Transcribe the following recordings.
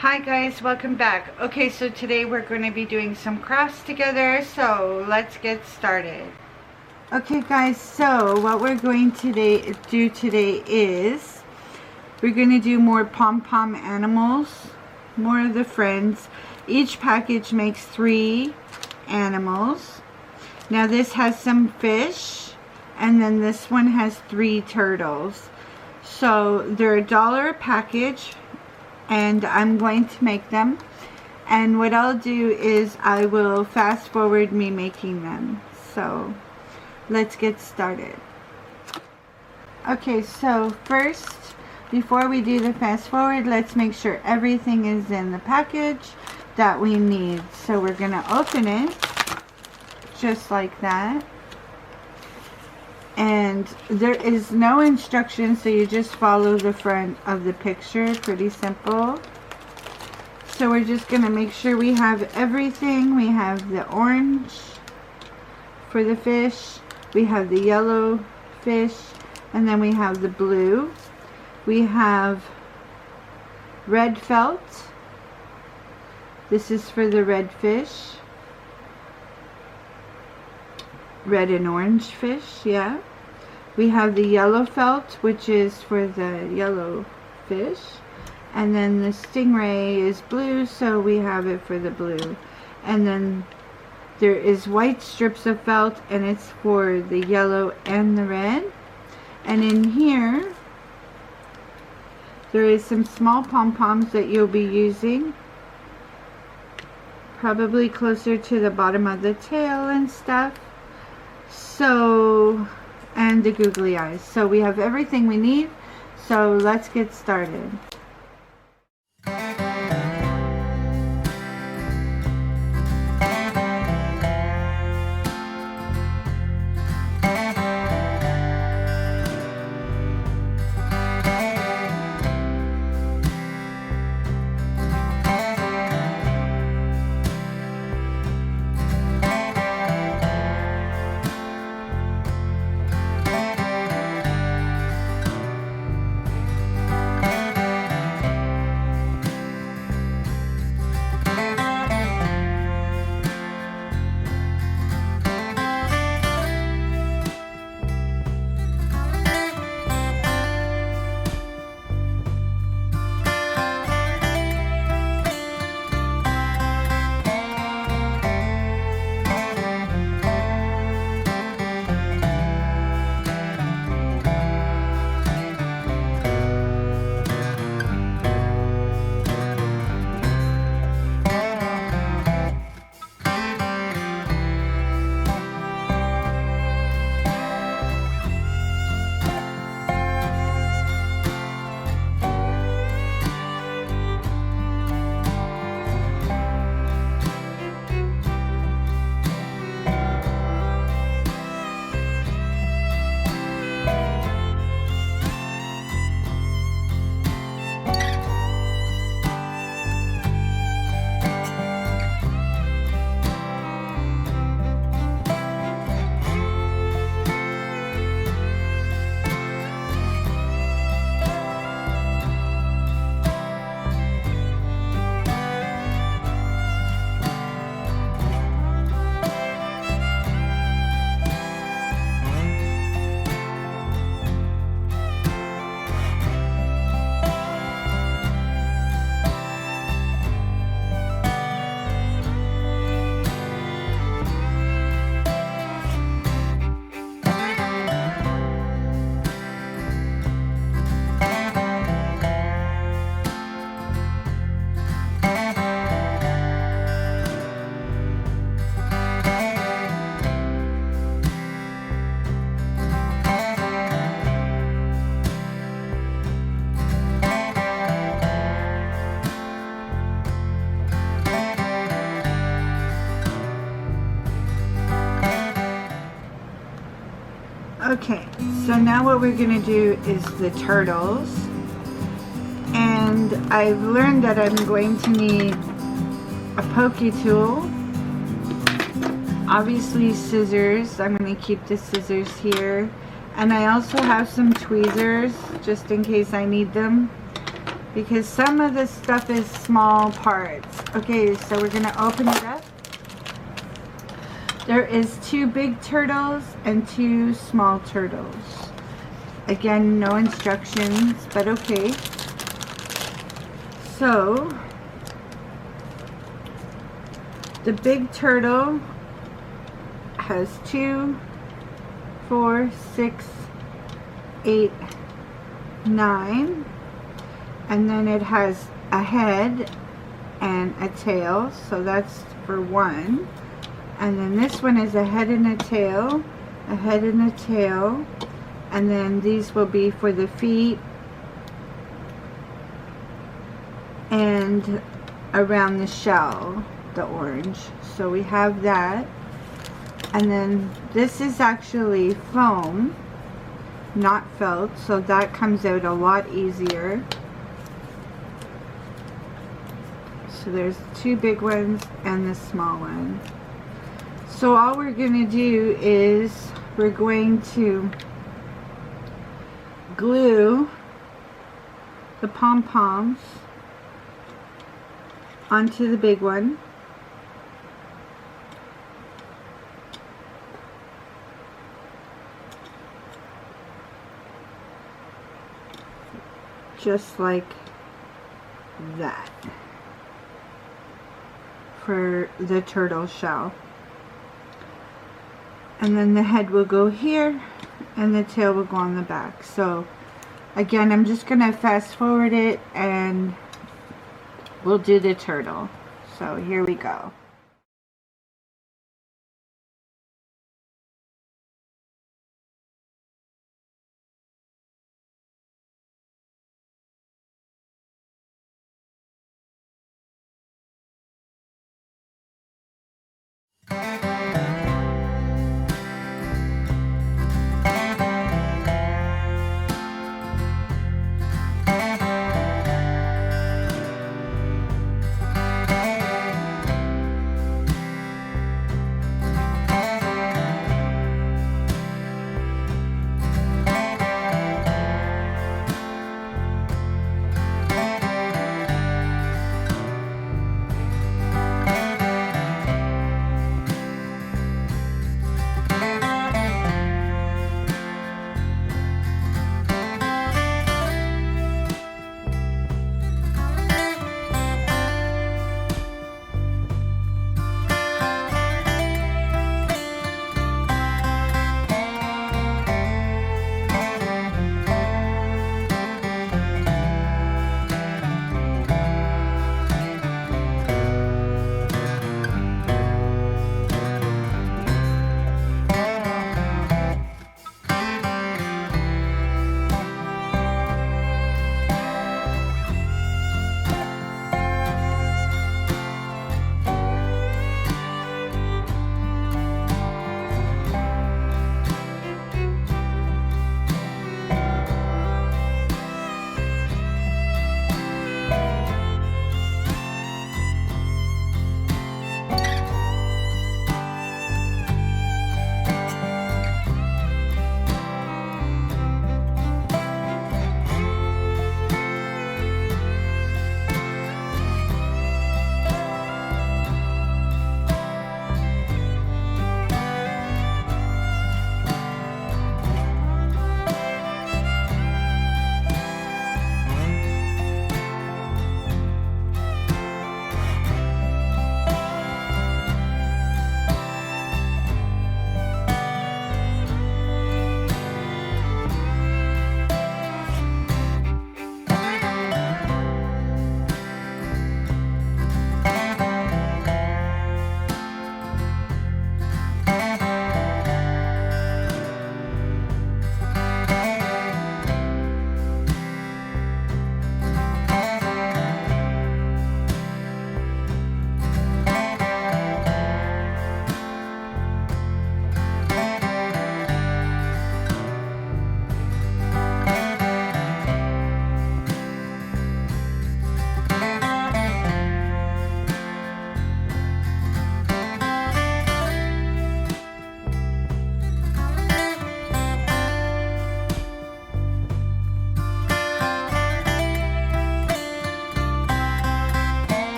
Hi guys, welcome back. Okay, so today we're going to be doing some crafts together, so let's get started. Okay guys, so what we're going to do today is we're going to do more pom-pom animals, more of the friends. Each package makes 3 animals. Now this has some fish, and then this one has 3 turtles. So they're $1 a package, and I'm going to make them. And what I'll do is I will fast forward me making them. So let's get started. Okay, so first, before we do the fast forward, let's make sure everything is in the package that we need. So we're gonna open it just like that. And there is no instructions, so you just follow the front of the picture. Pretty simple. So we're just going to make sure we have everything. We have the orange for the fish, we have the yellow fish, and then we have the blue. We have red felt. This is for the red fish. Red and orange fish, yeah. We have the yellow felt, which is for the yellow fish. And then the stingray is blue, so we have it for the blue. And then there is white strips of felt, and it's for the yellow and the red. And in here, there is some small pom-poms that you'll be using. Probably closer to the bottom of the tail and stuff. So, and the googly eyes. So we have everything we need. So let's get started. Okay, so now what we're going to do is the turtles. And I've learned that I'm going to need a pokey tool, obviously scissors. I'm going to keep the scissors here. And I also have some tweezers just in case I need them. because some of the stuff is small parts. Okay, so we're gonna open it up. There is 2 big turtles and 2 small turtles. Again, no instructions, but okay. So the big turtle has 2, 4, 6, 8, 9, and then it has a head and a tail, so that's for 1. And then this one is a head and a tail, a head and a tail, and then these will be for the feet and around the shell, the orange. So we have that. And then this is actually foam, not felt, so that comes out a lot easier. So there's 2 big ones and the small one. So all we're going to do is we're going to glue the pom-poms onto the big one. Just like that for the turtle shell. And then the head will go here and the tail will go on the back. So again, I'm just gonna fast forward it and we'll do the turtle. So here we go.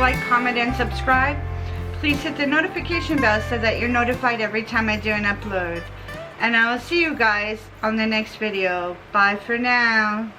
like, comment, and subscribe. Please hit the notification bell so that you're notified every time I do an upload. And I will see you guys on the next video. Bye for now.